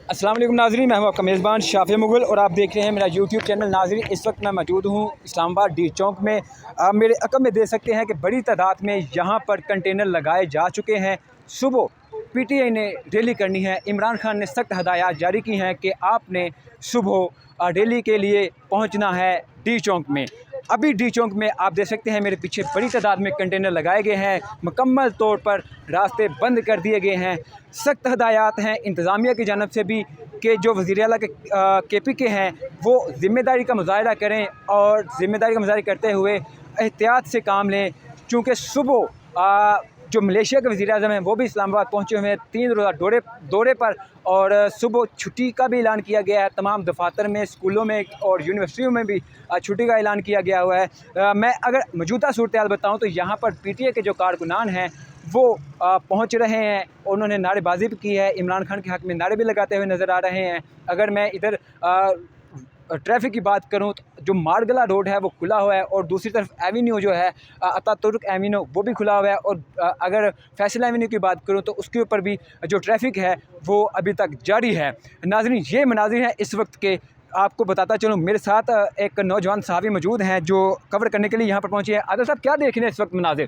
अस्सलाम वालेकुम नाज़रीन, मैं हूं आपका मेज़बान शाफ़ी मुग़ल और आप देख रहे हैं मेरा यूट्यूब चैनल। नाज़रीन, इस वक्त मैं मौजूद हूं इस्लामाबाद डी चौक में। आप मेरे अकब में देख सकते हैं कि बड़ी तादाद में यहां पर कंटेनर लगाए जा चुके हैं। सुबह पीटीआई ने रैली करनी है। इमरान खान ने सख्त हदायत जारी की हैं कि आपने सुबह रैली के लिए पहुँचना है डी चौक में। अभी डी चौक में आप देख सकते हैं मेरे पीछे बड़ी तादाद में कंटेनर लगाए गए हैं। मुकम्मल तौर पर रास्ते बंद कर दिए गए हैं। सख्त हदायत हैं इंतज़ामिया की जानब से भी कि जो वज़ीर आला के KP के हैं वो ज़िम्मेदारी का मुज़ाहरा करें और ज़िम्मेदारी का मुज़ाहरा करते हुए एहतियात से काम लें। चूँकि सुबह जो मलेशिया के वज़ीर आज़म हैं वो भी इस्लामाबाद पहुँचे हुए हैं 3 रोज़ा दौरे पर, और सुबह छुट्टी का भी ऐलान किया गया है। तमाम दफातर में, स्कूलों में और यूनिवर्सिटियों में भी छुट्टी का ऐलान किया गया हुआ है। मैं अगर मौजूदा सूरत बताऊँ तो यहाँ पर PTI के जो कारकुनान हैं वो पहुँच रहे हैं। उन्होंने नारेबाजी भी की है, इमरान खान के हक़ में नारे भी लगाते हुए नज़र आ रहे हैं। अगर मैं इधर ट्रैफिक की बात करूं तो जो मारगला रोड है वो खुला हुआ है, और दूसरी तरफ एवेन्यू जो है अतातुर्क एवेन्यू वो भी खुला हुआ है। और अगर फैसल एवेन्यू की बात करूं तो उसके ऊपर भी जो ट्रैफिक है वो अभी तक जारी है। नाज़रीन, ये मनाज़िर हैं इस वक्त के। आपको बताता चलूँ, मेरे साथ एक नौजवान साहबी मौजूद हैं जो कवर करने के लिए यहाँ पर पहुँचे हैं। आदिल साहब, क्या देख रहे हैं इस वक्त मनाज़िर?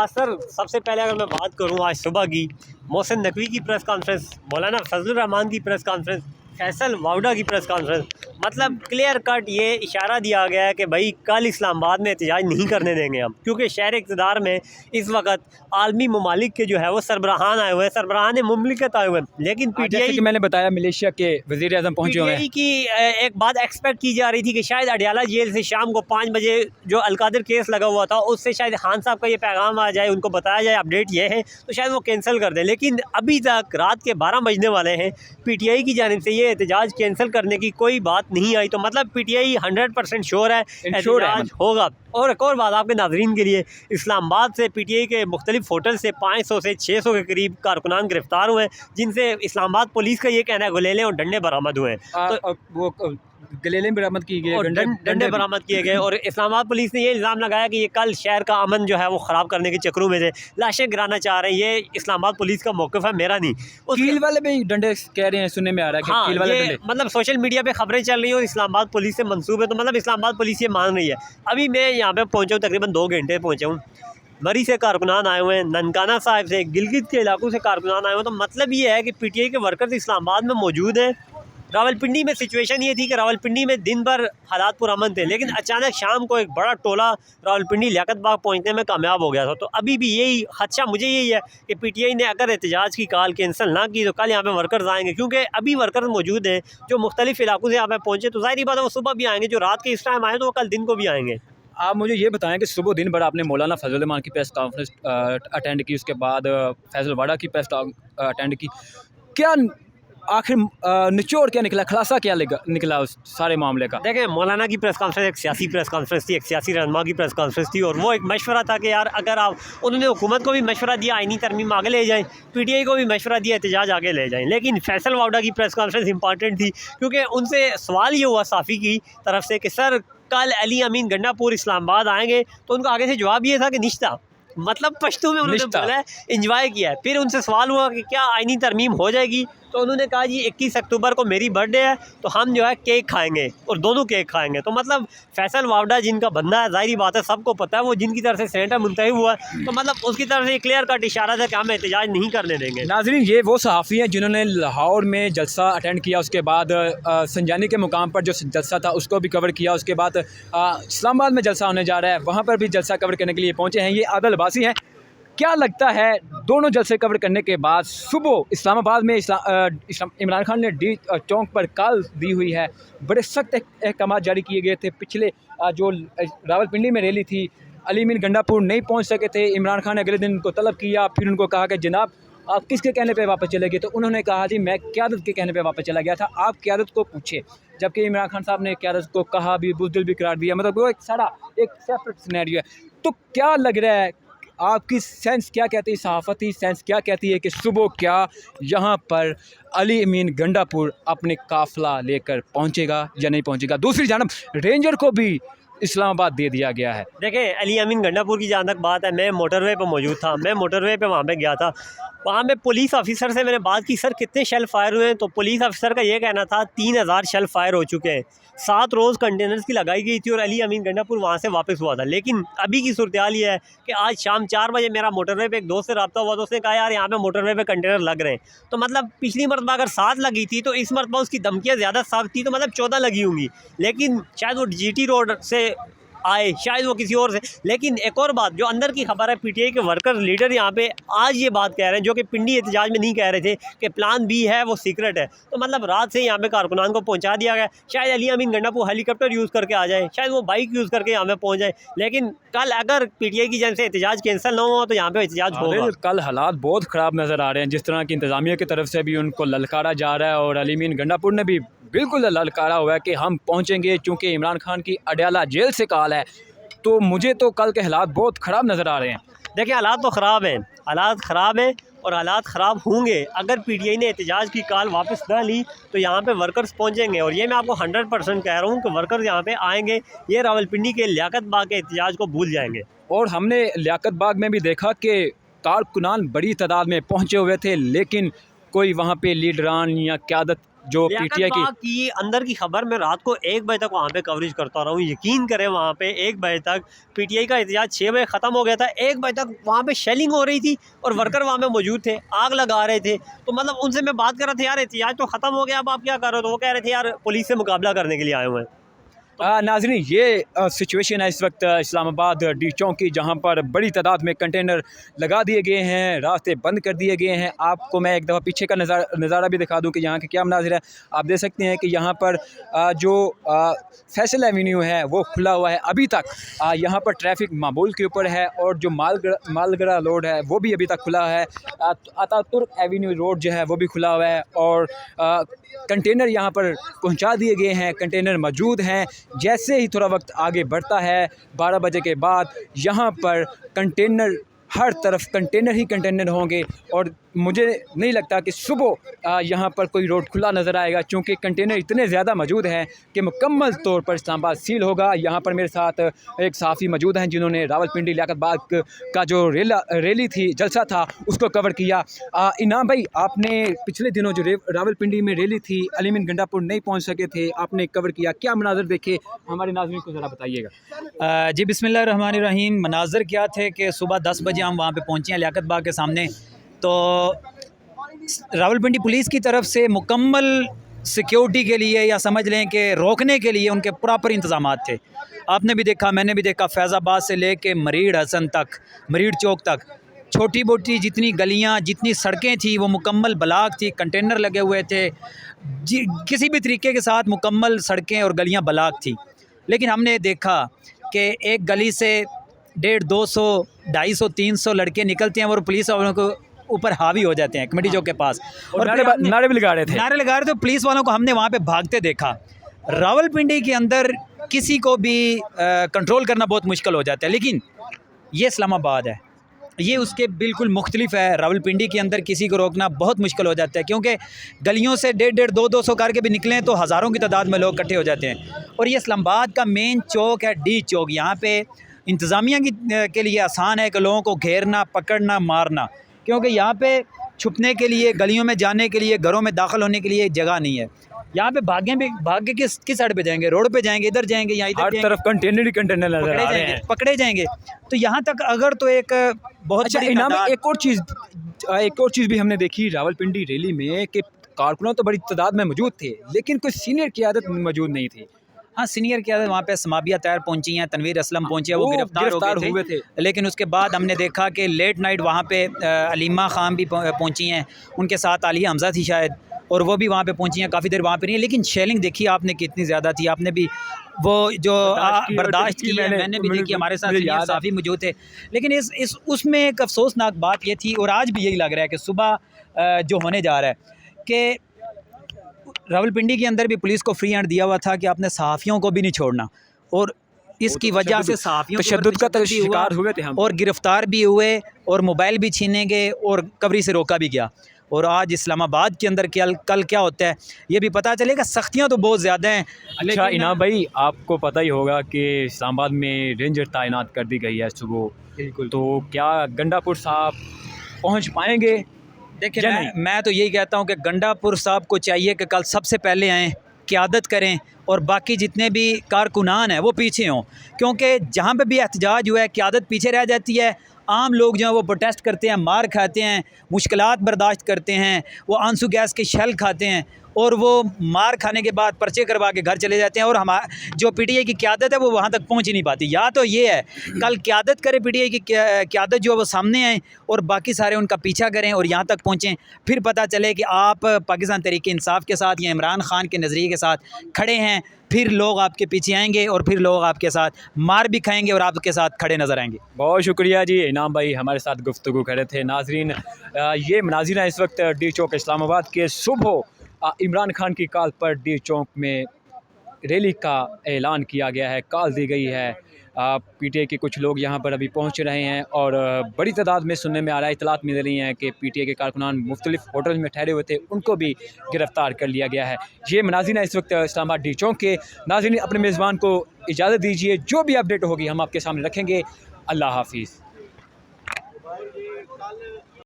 सर, सबसे पहले अगर मैं बात करूं आज सुबह की, मोहसिन नकवी की प्रेस कॉन्फ्रेंस, मौलाना फजलुर रहमान की प्रेस कॉन्फ्रेंस, फैसल वाउडा की प्रेस कॉन्फ्रेंस, मतलब क्लियर कट ये इशारा दिया गया है कि भाई कल इस्लामाबाद में एहतजाज नहीं करने देंगे हम, क्योंकि शहर इक़्तिदार में इस वक्त आलमी ममालिक के जो है वो सरबराहान आए हुए हैं, सरबराहान मुमलिकत आए हुए हैं। लेकिन PTI कि मैंने बताया मलेशिया के वज़ीर आज़म पहुँचे हुए हैं। PTI की एक बात एक्सपेक्ट की जा रही थी कि शायद अडयाला जेल से शाम को 5 बजे जो अलकादिर केस लगा हुआ था उससे शायद खान साहब का ये पैगाम आ जाए, उनको बताया जाए अपडेट ये है, तो शायद वो कैंसिल कर दें। लेकिन अभी तक रात के 12 बजने वाले हैं, PTI की जानिब से ये एहतजाज कैंसिल करने की कोई बात नहीं आई। तो मतलब PTI 100% श्योर है एहतजाज होगा। और एक और बात आपके नाज़रीन के लिए, इस्लामाबाद से PTI के मुख्तलिफ होटल से 500 से 600 के करीब कारकुनान गिरफ्तार हुए हैं, जिनसे इस्लामाबाद पुलिस का ये कहना है गुलेलें और डंडे बरामद हुए हैं। तो वो गलेले बरामद किए गए, डंडे बरामद किए गए। और इस्लामाबाद पुलिस ने ये इल्ज़ाम लगाया कि ये कल शहर का अमन जो है वो ख़राब करने के चक्रों में थे, लाशें गिराना चाह रहे हैं। ये इस्लामाबाद पुलिस का मौक़िफ़ है, मेरा नहीं। कील वाले भी डंडे कह रहे हैं, सुनने में आ रहा है कि हाँ, कील वाले ये डंडे, मतलब सोशल मीडिया पे खबरें चल रही हैं और इस्लामाबाद पुलिस से मंसूब है, तो मतलब इस्लामाबाद पुलिस ये मान रही है। अभी मैं यहाँ पे पहुँचा हूँ, तकरीबन 2 घंटे पहुँचा हूँ। मरी से कारकुनान आए हुए हैं, ननकाना साहिब से, गिलगित के इलाकों से कारकुनान आए हुए हैं। तो मतलब ये है कि PTI के वर्कर्स इस्लामाबाद में मौजूद हैं। रावलपिंडी में सिचुएशन ये थी कि रावलपिंडी में दिन भर हालात पुरअमन थे, लेकिन अचानक शाम को एक बड़ा टोला रावलपिंडी लियाकत बाग पहुंचने में कामयाब हो गया था। तो अभी भी यही खदशा मुझे यही है कि PTI ने अगर एहतजाज की कॉल कैंसिल ना की तो कल यहाँ पे वर्कर्स आएंगे, क्योंकि अभी वर्कर्स मौजूद हैं जो मुख्तलिफ इलाकों से यहाँ पे पहुँचे। तो ज़ाहिर बात है वो सुबह भी आएंगे, जो रात के इस टाइम आए तो वो कल दिन को भी आएंगे। आप मुझे ये बताएं कि सुबह दिन भर आपने मौलाना फजल रहमान की प्रेस कॉन्फ्रेंस अटेंड की, उसके बाद फैसल वाडा की प्रेस अटेंड की, क्या आखिर निचोड़ क्या निकला, खुलासा क्या निकला उस सारे मामले का? देखें, मौलाना की प्रेस कॉन्फ्रेंस एक सियासी प्रेस कॉन्फ्रेंस थी, एक सियासी रहनुमा की प्रेस कॉन्फ्रेंस थी, और वो एक मशवरा था कि यार अगर आप, उन्होंने हुकूमत को भी मशवरा दिया आईनी तरमीम आगे ले जाएँ, PTI को भी मशवरा दिया एहतजाज आगे ले जाएँ। लेकिन फैसल वाउडा की प्रेस कॉन्फ्रेंस इंपॉर्टेंट थी, क्योंकि उनसे सवाल ये हुआ साफ़ी की तरफ से कि सर कल अली अमीन गंडापुर इस्लामाबाद आएँगे, तो उनका आगे से जवाब ये था कि निश्ता, मतलब पश्तो में उन्होंने बोला है, इंजॉय किया है। फिर उनसे सवाल हुआ कि क्या आईनी तरमीम हो जाएगी, तो उन्होंने कहा जी 21 अक्टूबर को मेरी बर्थडे है, तो हम जो है केक खाएंगे, और दोनों केक खाएंगे। तो मतलब फैसल वावडा जिनका बंदा है, ज़ाहिर बात है सबको पता है वो जिनकी तरफ से सेनेटर मुंतखब हुआ है, तो मतलब उसकी तरफ से क्लियर कट इशारा था कि हम एहतजाज नहीं करने देंगे। नाज़रीन, ये वो सहाफ़ी हैं जिन्होंने लाहौर में जलसा अटेंड किया, उसके बाद संजानी के मुकाम पर जो जलसा था उसको भी कवर किया, उसके बाद इस्लामाबाद में जलसा होने जा रहा है, वहाँ पर भी जलसा कवर करने के लिए पहुँचे हैं। ये आदिल अब्बासी हैं। क्या लगता है दोनों जलसे कवर करने के बाद सुबह इस्लामाबाद में इमरान खान ने डी चौक पर कॉल दी हुई है, बड़े सख्त अहकाम जारी किए गए थे। पिछले जो रावलपिंडी में रैली थी, अली अमीन गंडापुर नहीं पहुंच सके थे, इमरान खान ने अगले दिन उनको तलब किया, फिर उनको कहा कि जनाब आप किसके कहने पे वापस चले गए, तो उन्होंने कहा जी मैं क़यादत के कहने पे वापस चला गया था, आप क़यादत को पूछे। जबकि इमरान खान साहब ने क़यादत को कहा भी, बुज़दिल भी करार दिया, मतलब वो एक सारा एक सेपरेट सिनेरियो है। तो क्या लग रहा है, आपकी सेंस क्या कहती है, सहाफ़ती सेंस क्या कहती है कि सुबह क्या यहाँ पर अली अमीन गंडापुर अपने काफ़िला लेकर पहुँचेगा या नहीं पहुँचेगा? दूसरी जानब रेंजर को भी इस्लामाबाद दे दिया गया है। देखें, अली अमीन गंडापुर की जहाँ तक बात है, मैं मोटरवे पे मौजूद था, मैं मोटरवे पे वहाँ पे गया था। वहाँ पे पुलिस ऑफिसर से मैंने बात की, सर कितने शेल फायर हुए हैं? तो पुलिस ऑफिसर का ये कहना था 3000 शेल फायर हो चुके हैं। 7 रोज़ कंटेनर्स की लगाई गई थी और अली अमीन गंडापुर वहाँ से वापस हुआ था। लेकिन अभी की सूरत हाल ये है कि आज शाम 4 बजे मेरा मोटरवे पे एक दोस्त से रब्ता हुआ, तो उसने कहा यार यहाँ पे मोटरवे पे कंटेनर लग रहे हैं। तो मतलब पिछली मरतबा अगर 7 लगी थी तो इस मरतबा उसकी धमकियाँ ज़्यादा सख्त थी, तो मतलब 14 लगी होंगी। लेकिन शायद वो GT रोड से आए, शायद वो किसी और से। लेकिन एक और बात जो अंदर की खबर है, PTI के वर्कर लीडर यहाँ पे आज ये बात कह रहे हैं, जो कि पिंडी एहतजाज में नहीं कह रहे थे, कि प्लान B है वो सीक्रेट है। तो मतलब रात से यहाँ पे कारकुनान को पहुँचा दिया गया। शायद अली अमीन गंडापुर हेलीकॉप्टर यूज़ करके आ जाए, शायद वो बाइक यूज़ करके यहाँ पे पहुँच जाए। लेकिन कल अगर PTI की जन से एहतजाज कैंसिल ना हो तो यहाँ पे एहतजाज होगा। कल हालात बहुत ख़राब नज़र आ रहे हैं, जिस तरह की इंतज़ामिया की तरफ से भी उनको ललकारा जा रहा है और अली अमीन गंडापुर ने भी बिल्कुल ललकारा हुआ है कि हम पहुँचेंगे, चूँकि इमरान खान की अडयाला जेल से कॉल है। तो मुझे तो कल के हालात बहुत ख़राब नज़र आ रहे हैं। देखिए, हालात तो ख़राब हैं, हालात ख़राब हैं और हालात ख़राब होंगे। अगर PTI ने एहतजाज की कॉल वापस ना ली तो यहाँ पे वर्कर्स पहुँचेंगे, और ये मैं आपको 100% कह रहा हूँ कि वर्कर्स यहाँ पे आएंगे, ये रावलपिंडी के लियाकत बाग के एहतजाज को भूल जाएंगे। और हमने लियाकत बाग में भी देखा कि कारकुनान बड़ी तादाद में पहुँचे हुए थे, लेकिन कोई वहाँ पे लीडरान या क़यादत जो PTI की अंदर की खबर, मैं रात को 1 बजे तक वहाँ पे कवरेज करता रहा हूँ। यकीन करें, वहाँ पे 1 बजे तक PTI का एहतजाज 6 बजे ख़त्म हो गया था। 1 बजे तक वहाँ पे शेलिंग हो रही थी और वर्कर वहाँ पे मौजूद थे, आग लगा रहे थे। तो मतलब उनसे मैं बात कर रहा था, यार एहतजाज तो ख़त्म हो गया, अब आप क्या कर रहे हो? तो वो कह रहे थे यार पुलिस से मुकाबला करने के लिए आए हुए हैं। नाज़रीन, ये सिचुएशन है इस वक्त इस्लामाबाद D चौक की, जहाँ पर बड़ी तादाद में कंटेनर लगा दिए गए हैं, रास्ते बंद कर दिए गए हैं। आपको मैं एक दफ़ा पीछे का नज़ारा भी दिखा दूँ कि यहाँ के क्या मनाज़िर है। आप देख सकते हैं कि यहाँ पर जो फैसल एवेन्यू है वो खुला हुआ है अभी तक। यहाँ पर ट्रैफिक मामूल के ऊपर है और जो मालगड़ा रोड है वो भी अभी तक खुला है। अतातुर्क एवेन्यू रोड जो है वो भी खुला हुआ है और कंटेनर यहाँ पर पहुँचा दिए गए हैं, कंटेनर मौजूद हैं। जैसे ही थोड़ा वक्त आगे बढ़ता है, 12 बजे के बाद यहाँ पर कंटेनर, हर तरफ कंटेनर ही कंटेनर होंगे और मुझे नहीं लगता कि सुबह यहाँ पर कोई रोड खुला नज़र आएगा, क्योंकि कंटेनर इतने ज़्यादा मौजूद हैं कि मुकम्मल तौर पर इस्लामाबाद सील होगा। यहाँ पर मेरे साथ एक सहाफ़ी मौजूद हैं जिन्होंने रावलपिंडी लियाकत बाग का जो रैली थी, जलसा था, उसको कवर किया। इनाम भाई, आपने पिछले दिनों जो रावलपिंडी में रैली थी, अली अमीन गंडापुर नहीं पहुँच सके थे, आपने कवर किया, क्या मनाज़र देखे? हमारे नाज़रीन को ज़रा बताइएगा। जी, बिस्मिल्लाहिर्रहमानिर्रहीम। मनाज़र क्या थे कि सुबह 10 बजे हम वहाँ पे पहुँचे हैं लियाकत बाग के सामने। तो रावलपिंडी पुलिस की तरफ से मुकम्मल सिक्योरिटी के लिए, या समझ लें कि रोकने के लिए, उनके प्रॉपर इंतज़ामात थे। आपने भी देखा, मैंने भी देखा, फैज़ाबाद से लेके मरीड़ हसन तक, मरीड़ चौक तक, छोटी मोटी जितनी गलियाँ, जितनी सड़कें थी वो मुकम्मल ब्लॉक थी, कंटेनर लगे हुए थे। किसी भी तरीके के साथ मुकम्मल सड़कें और गलियाँ ब्लॉक थी। लेकिन हमने देखा कि एक गली से 150, 200, 250, 300 लड़के निकलते हैं और पुलिस वालों को ऊपर हावी हो जाते हैं कमेटी चौक के पास, और नारे भी लगा रहे थे। नारे लगा रहे थे। पुलिस वालों को हमने वहाँ पे भागते देखा। रावलपिंडी के अंदर किसी को भी कंट्रोल करना बहुत मुश्किल हो जाता है, लेकिन ये इस्लामाबाद है, ये उसके बिल्कुल मुख्तलिफ है। रावलपिंडी के अंदर किसी को रोकना बहुत मुश्किल हो जाता है, क्योंकि गलियों से 150, 200 करके भी निकलें तो हज़ारों की तादाद में लोग इकट्ठे हो जाते हैं। और ये इस्लामाबाद का मेन चौक है D चौक। यहाँ पे इंतज़ामिया के लिए आसान है कि लोगों को घेरना, पकड़ना, मारना, क्योंकि यहाँ पे छुपने के लिए, गलियों में जाने के लिए, घरों में दाखिल होने के लिए जगह नहीं है। यहाँ पे भागे किस साइड पे जाएंगे? रोड पे जाएंगे, इधर जाएंगे, यहाँ इधर हर तरफ कंटेनर ही कंटेनर नजर आ रहे हैं, पकड़े जाएंगे। तो यहाँ तक अगर तो एक बहुत बड़ी इनाम, एक और चीज़ भी हमने देखी रावलपिंडी रैली में कि कारकुनों तो बड़ी तादाद में मौजूद थे, लेकिन कोई सीनियर क़यादत मौजूद नहीं थी। हाँ, सीनियर क़यादत वहाँ पे समाबिया तैयार पहुँची हैं, तनवीर असलम पहुँचे, वो गिरफ्तार हुए थे। लेकिन उसके बाद हमने देखा कि लेट नाइट वहाँ पे अलीमा खान भी पहुँची हैं, उनके साथ आलिया हमज़ा थी शायद, और वो भी वहाँ पे पहुँची हैं, काफ़ी देर वहाँ पे नहीं है। लेकिन शेलिंग देखी आपने कितनी ज़्यादा थी, आपने भी वो जो बर्दाश्त की है, मैंने भी देखी, हमारे साथ काफ़ी मौजूद थे। लेकिन उसमें एक अफसोसनाक बात ये थी, और आज भी यही लग रहा है कि सुबह जो होने जा रहा है कि रावलपिंडी के अंदर भी पुलिस को फ्री हैंड दिया हुआ था कि आपने सहाफ़ियों को भी नहीं छोड़ना, और इसकी वजह से सहाफ़ियों तशद्दुद का शिकार हुए थे हम, और गिरफ़्तार भी हुए, और मोबाइल भी छीने गए, और कवरेज से रोका भी गया। और आज इस्लामाबाद के अंदर कल क्या होता है ये भी पता चलेगा। सख्तियाँ तो बहुत ज़्यादा हैं। अच्छा इनाम भाई, आपको पता ही होगा कि इस्लामाबाद में रेंजर तैनात कर दी गई है सुबह, बिल्कुल। तो क्या गंडापुर साहब पहुंच पाएंगे? देखिए मैं तो यही कहता हूँ कि गंडापुर साहब को चाहिए कि कल सबसे पहले आएँ, क़यादत करें, और बाकी जितने भी कारकुनान हैं वो पीछे हों, क्योंकि जहाँ पे भी एहतजाज हुआ है क़यादत पीछे रह जाती है। आम लोग जो हैं वो प्रोटेस्ट करते हैं, मार खाते हैं, मुश्किलात बर्दाश्त करते हैं, वो आंसू गैस के शेल खाते हैं, और वो मार खाने के बाद पर्चे करवा के घर चले जाते हैं, और जो पीटीआई की क़यादत है वो वहाँ तक पहुँच ही नहीं पाती। या तो ये है कल क़यादत करे पीटीआई की क़यादत जो है वो सामने आए, और बाकी सारे उनका पीछा करें और यहाँ तक पहुँचें, फिर पता चले कि आप पाकिस्तान तहरीक इंसाफ के साथ या इमरान खान के नज़रिए के साथ खड़े हैं, फिर लोग आपके पीछे आएंगे और फिर लोग आपके साथ मार भी खाएंगे और आपके साथ खड़े नज़र आएंगे। बहुत शुक्रिया जी, इनाम भाई हमारे साथ गुफ्तगू कर रहे थे। नाजरीन, ये मनाज़िर हैं इस वक्त डी चौक इस्लामाबाद के। सुबह इमरान खान की कॉल पर डी चौक में रैली का ऐलान किया गया है, कॉल दी गई है। पीटीआई के कुछ लोग यहाँ पर अभी पहुँच रहे हैं, और बड़ी तादाद में सुनने में आ रहा है, इतलात मिल रही हैं कि पीटीआई के कारकुनान मुख्तलिफ होटल में ठहरे हुए थे, उनको भी गिरफ़्तार कर लिया गया है। ये मनाज़िर हैं इस वक्त इस्लामाबाद डी चौक के। नाज़रीन, अपने मेज़बान को इजाज़त दीजिए, जो भी अपडेट होगी हम आपके सामने रखेंगे। अल्लाह हाफिज़।